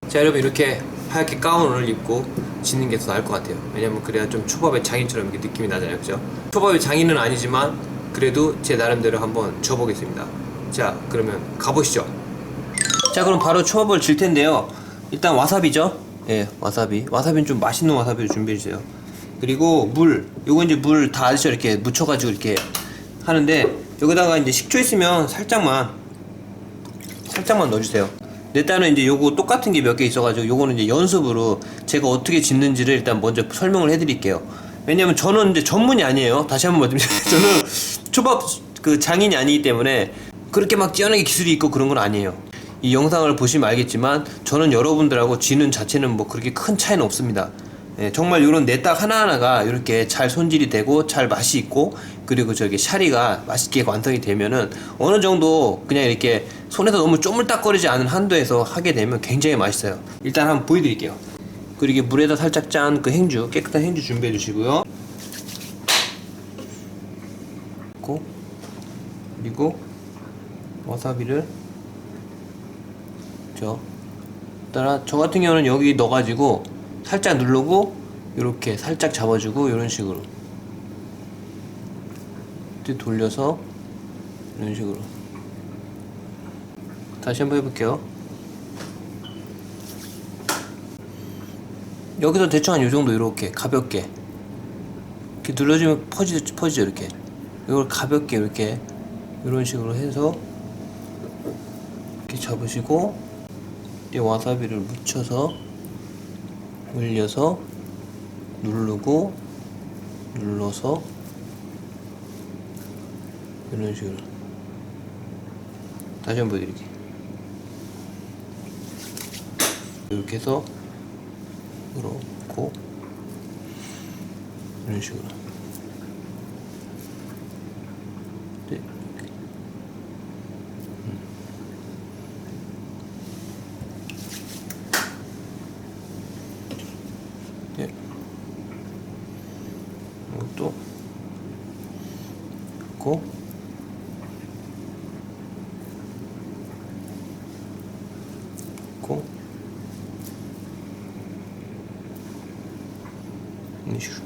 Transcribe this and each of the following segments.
자, 여러분 이렇게 하얗게 가운을 입고 짓는 게 더 나을 것 같아요. 왜냐면 그래야 좀 초밥의 장인처럼 이렇게 느낌이 나잖아요, 그죠? 초밥의 장인은 아니지만 그래도 제 나름대로 한번 져보겠습니다. 자, 그러면 가보시죠. 자, 그럼 바로 초밥을 질 텐데요. 일단 와사비죠. 예, 와사비. 와사비는 좀 맛있는 와사비를 준비해 주세요. 그리고 물. 요거 이제 물 다 아시죠? 이렇게 묻혀가지고 이렇게 하는데, 여기다가 이제 식초 있으면 살짝만 넣어주세요. 내 딴은 이제 요거 똑같은 게 몇 개 있어가지고 요거는 이제 연습으로 제가 어떻게 짓는지를 일단 먼저 설명을 해드릴게요. 왜냐면 저는 이제 전문이 아니에요. 다시 한번 말씀드리면 저는 초밥 그 장인이 아니기 때문에 그렇게 막 뛰어나게 기술이 있고 그런 건 아니에요. 이 영상을 보시면 알겠지만 저는 여러분들하고 지는 자체는 뭐 그렇게 큰 차이는 없습니다. 예, 정말 요런 내 딱 하나하나가 이렇게 잘 손질이 되고 잘 맛이 있고, 그리고 저기 샤리가 맛있게 완성이 되면은 어느 정도 그냥 이렇게 손에서 너무 쪼물딱거리지 않은 한도에서 하게 되면 굉장히 맛있어요. 일단 한번 보여드릴게요. 그리고 물에다 살짝 짠 그 행주, 깨끗한 행주 준비해 주시고요. 그리고 와사비를 따라 저 같은 경우는 여기 넣어가지고 살짝 누르고 이렇게 살짝 잡아주고 이런 식으로 돌려서 이런 식으로 다시 한번 해볼게요. 여기서 대충 한 요정도 이렇게 가볍게 이렇게 눌러주면 퍼지죠 이렇게. 이걸 가볍게 이렇게 이런 식으로 해서 이렇게 잡으시고, 이 와사비를 묻혀서 올려서 누르고 눌러서 이런 식으로 다시 한번 보여드릴게요. 이렇게 해서 그렇고 이런 식으로 네. 네. 이것도 있고, 이런 식으로.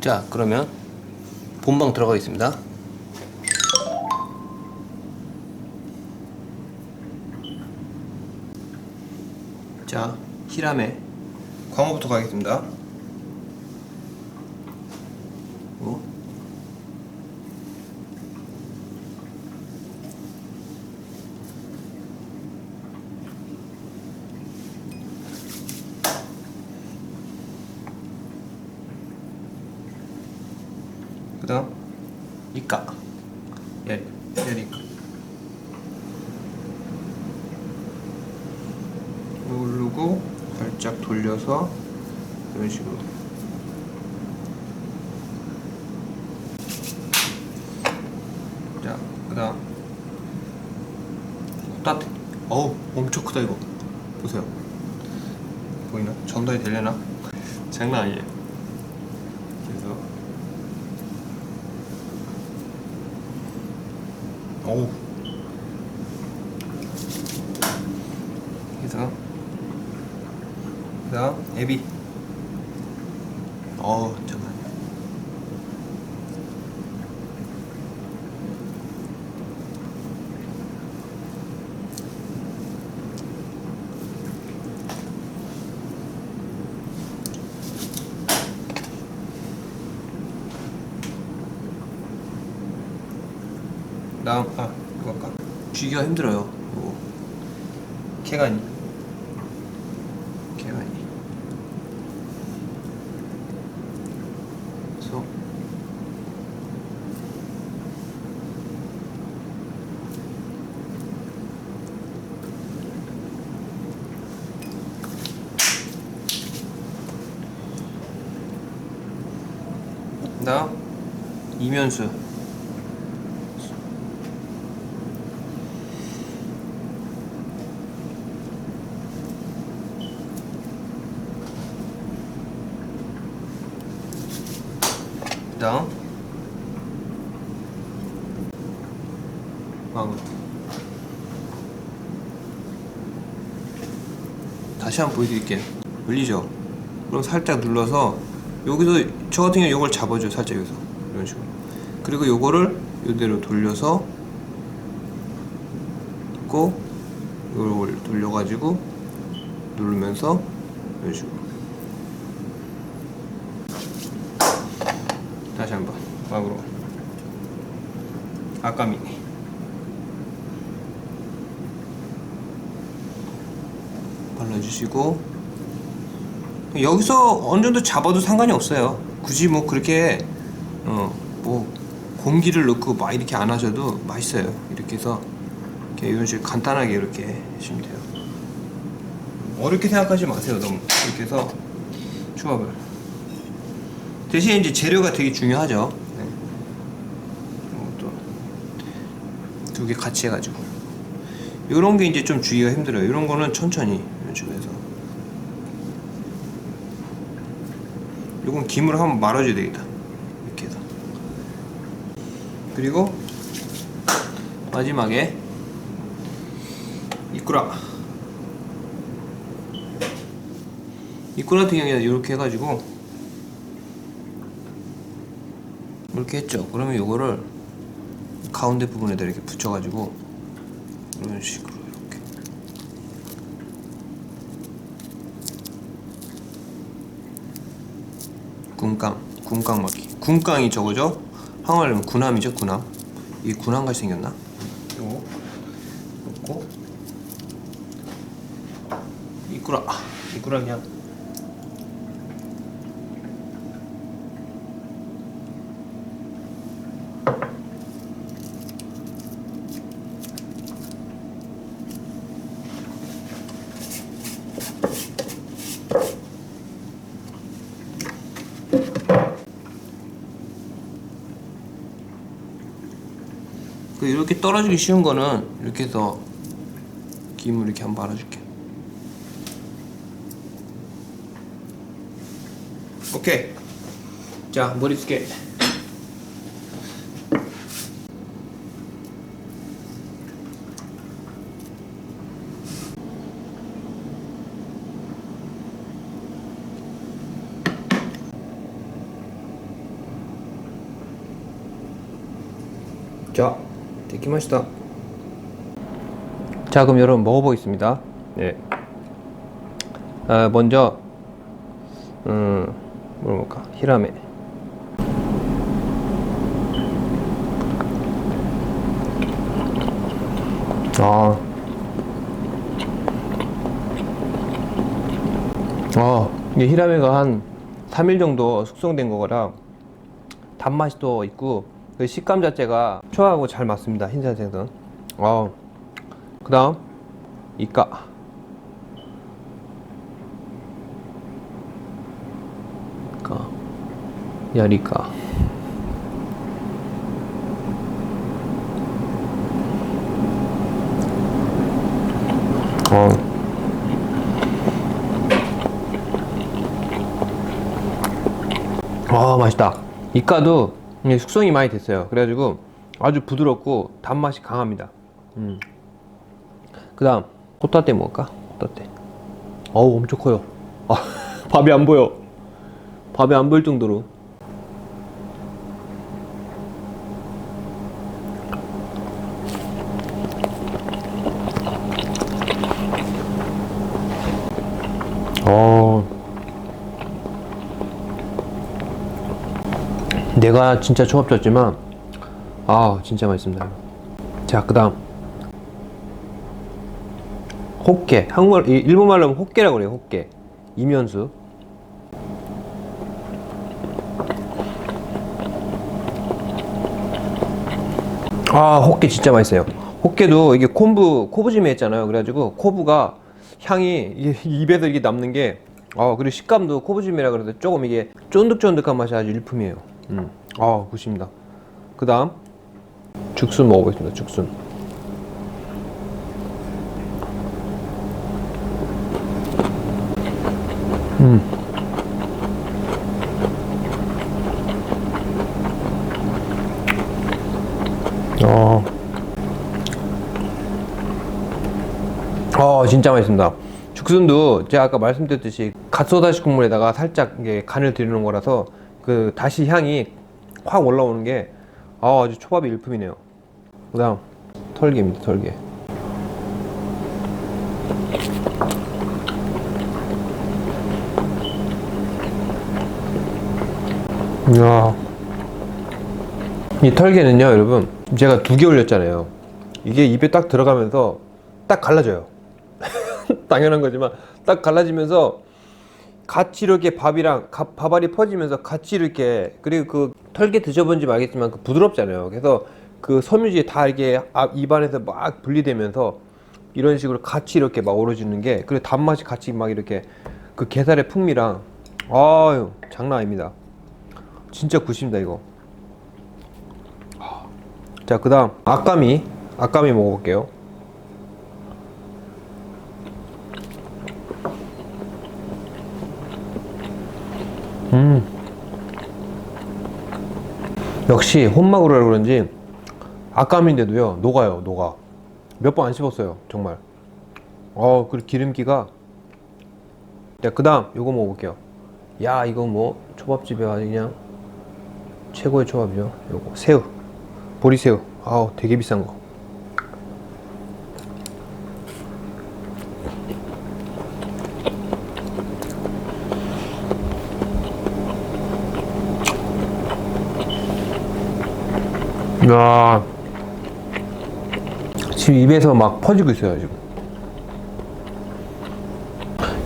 자, 그러면 본방 들어가겠습니다. 자, 히라메 광어부터 가겠습니다. 그 다음 이까 야리까 누르고 살짝 돌려서 이런 식으로. 자, 그 다음 호따테. 어우, 엄청 크다 이거. 보세요. 보이나? 전달이 되려나? 장난 아니에요. 그래서 어우, 그래서 그 다음 에비. 어우, 잠깐만요. 다음 이거 아까 쥐기가 힘들어요. 이거 개가니 그래서 다음 이면수. 다음 광어. 다시 한번 보여드릴게요. 열리죠? 그럼 살짝 눌러서 여기서 저 같은 경우 이걸 잡아줘요. 살짝 여기서 이런 식으로. 그리고 요거를 이대로 돌려서 고 이걸 돌려가지고 누르면서 이런 식으로. 다시 한번 막으로 아까미 발라주시고, 여기서 어느 정도 잡아도 상관이 없어요. 굳이 뭐 그렇게 뭐 공기를 넣고 막 이렇게 안 하셔도 맛있어요. 이렇게 해서 이렇게 이런 식으로 간단하게 이렇게 하시면 돼요. 어렵게 생각하지 마세요. 너무 이렇게 해서 초밥을. 대신 이제 재료가 되게 중요하죠. 네. 또 두 개 같이 해가지고 이런 게 이제 좀 주기가 힘들어요. 이런 거는 천천히 이런 식으로 해서. 요건 김으로 한번 말아줘야 되겠다. 이렇게 해서. 그리고 마지막에 이꾸라 같은 경우에는 이렇게 해가지고 이렇게 했죠. 그러면 요거를 가운데 부분에다 이렇게 붙여가지고 이런 식으로 이렇게 군깡 먹기. 군깡이 저거죠? 한국말로 하면 군함이죠. 군함. 이게 군함같이 생겼나? 요거 넣고 이꾸라 그냥 이렇게 떨어지기 쉬운 거는 이렇게 해서 김을 이렇게 한번 발라줄게. 오케이. 자, 머리 숙여. 자, 되키마시다. 자, 그럼 여러분 먹어보겠습니다. 네. 먼저 뭘 먹을까? 히라메. 이게 히라메가 한 3일 정도 숙성된 거라 단맛이 또 있고 그 식감 자체가 초하고 잘 맞습니다. 흰살 생선. 그 다음 이까. 야리까. 맛있다. 이까도 숙성이 많이 됐어요. 그래가지고 아주 부드럽고 단맛이 강합니다. 그 다음 호타테 먹을까? 호타테. 엄청 커요. 밥이 안 보여. 밥이 안 보일 정도로. 내가 진짜 초밥졌지만 진짜 맛있습니다. 자, 그 다음 호깨. 한국말, 일본말로 하면 호깨라고 그래요. 호깨. 이면수. 호깨 진짜 맛있어요. 호깨도 이게 코브찜에 했잖아요. 그래가지고 코브가 향이 입에서 이게 남는 게 그리고 식감도 코브찜이라 그래서 조금 이게 쫀득쫀득한 맛이 아주 일품이에요. 굿입니다. 그 다음 죽순 먹어보겠습니다. 죽순. 진짜 맛있습니다. 죽순도 제가 아까 말씀드렸듯이 갓소다시 국물에다가 살짝 이게 간을 들이는 거라서 그 다시 향이 확 올라오는 게 아주 초밥이 일품이네요. 그 다음 털개입니다. 털개. 이야, 이 털개는요 여러분, 제가 2개 올렸잖아요. 이게 입에 딱 들어가면서 딱 갈라져요. 당연한 거지만 딱 갈라지면서 같이 이렇게 밥이랑 밥알이 퍼지면서 같이 이렇게, 그리고 그 털개 드셔본지 알겠지만 그 부드럽잖아요. 그래서 그 섬유질이 다 이렇게 입안에서 막 분리되면서 이런 식으로 같이 이렇게 막 어우러지는 게, 그리고 단맛이 같이 막 이렇게 그 게살의 풍미랑, 아유 장난 아닙니다. 진짜 굿입니다 이거. 자, 그 다음 아까미 먹어볼게요. 역시 혼마구로라 그런지 아까미인데도요 녹아요. 녹아. 몇 번 안 씹었어요 정말. 그 기름기가. 자, 그 다음 요거 먹어볼게요. 야, 이거 뭐 초밥집에 아주 그냥 최고의 초밥이죠. 요거 새우, 보리새우. 되게 비싼 거. 야, 지금 입에서 막 퍼지고 있어요 지금.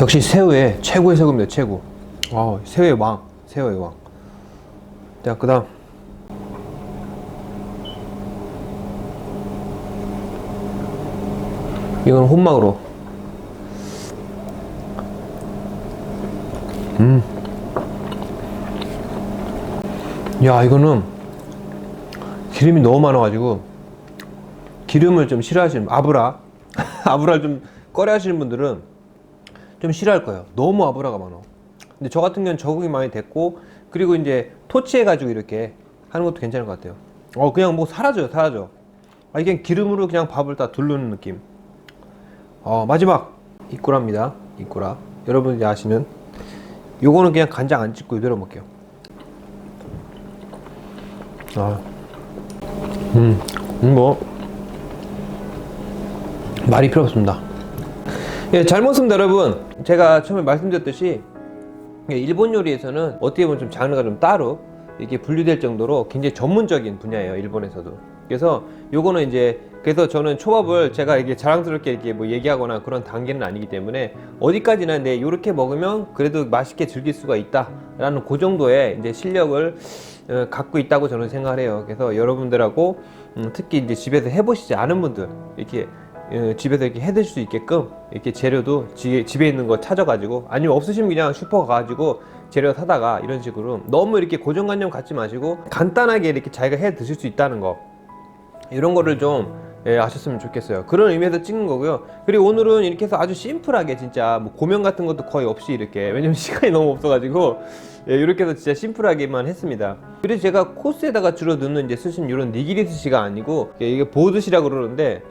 역시 새우의 최고의 새우입니다. 최고. 새우의 왕. 새우의 왕. 자, 그 다음 이건 혼막으로. 야, 이거는 기름이 너무 많아가지고, 기름을 좀 싫어하시는, 아브라를 좀 꺼려 하시는 분들은 좀 싫어할 거예요. 너무 아브라가 많아. 근데 저 같은 경우는 적응이 많이 됐고, 그리고 이제 토치해가지고 이렇게 하는 것도 괜찮은 것 같아요. 그냥 뭐 사라져. 이게 기름으로 그냥 밥을 다 두르는 느낌. 마지막 이꾸라입니다. 이꾸라. 여러분이 아시는 요거는 그냥 간장 안 찍고 이대로 먹게요. 뭐 말이 필요 없습니다. 예, 잘 먹습니다 여러분. 제가 처음에 말씀드렸듯이 일본 요리에서는 어떻게 보면 좀 장르가 좀 따로 이렇게 분류될 정도로 굉장히 전문적인 분야예요, 일본에서도. 그래서 요거는 이제, 그래서 저는 초밥을 제가 이게 자랑스럽게 이렇게 뭐 얘기하거나 그런 단계는 아니기 때문에 어디까지나 요렇게 먹으면 그래도 맛있게 즐길 수가 있다 라는 그 정도의 이제 실력을 갖고 있다고 저는 생각을 해요. 그래서 여러분들하고 특히 이제 집에서 해보시지 않은 분들, 이렇게 집에서 이렇게 해 드실 수 있게끔 이렇게 재료도 집에 있는 거 찾아가지고, 아니면 없으시면 그냥 슈퍼 가가지고 재료 사다가 이런 식으로 너무 이렇게 고정관념 갖지 마시고 간단하게 이렇게 자기가 해 드실 수 있다는 거, 이런 거를 좀 아셨으면 좋겠어요. 그런 의미에서 찍는 거고요. 그리고 오늘은 이렇게 해서 아주 심플하게, 진짜 뭐 고명 같은 것도 거의 없이 이렇게, 왜냐면 시간이 너무 없어가지고 이렇게 해서 진짜 심플하게만 했습니다. 그래서 제가 코스에다가 주로 넣는 이제 스시는 이런 니기리 스시가 아니고, 이게 보드시라고 그러는데,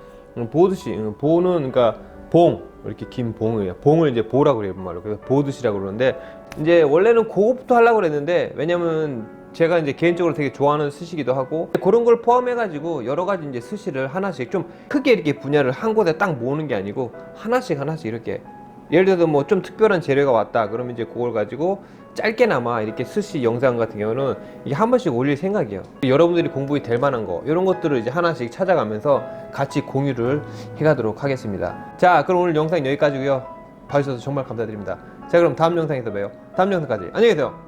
보드시, 보는, 그러니까 봉, 이렇게 긴 봉이에요. 봉을 이제 보라고 그래요, 말로. 그래서 보드시라고 그러는데, 이제 원래는 그거부터 하려고 그랬는데, 왜냐면 제가 이제 개인적으로 되게 좋아하는 스시기도 하고, 그런 걸 포함해가지고 여러 가지 이제 스시를 하나씩 좀 크게 이렇게 분야를 한 곳에 딱 모으는 게 아니고, 하나씩 이렇게, 예를 들어서 뭐 좀 특별한 재료가 왔다 그러면 이제 그걸 가지고 짧게나마 이렇게 스시 영상 같은 경우는 이게 한 번씩 올릴 생각이에요. 여러분들이 공부가 될 만한 거, 이런 것들을 이제 하나씩 찾아가면서 같이 공유를 해가도록 하겠습니다. 자, 그럼 오늘 영상 여기까지고요. 봐주셔서 정말 감사드립니다. 자, 그럼 다음 영상에서 봬요. 다음 영상까지 안녕히 계세요.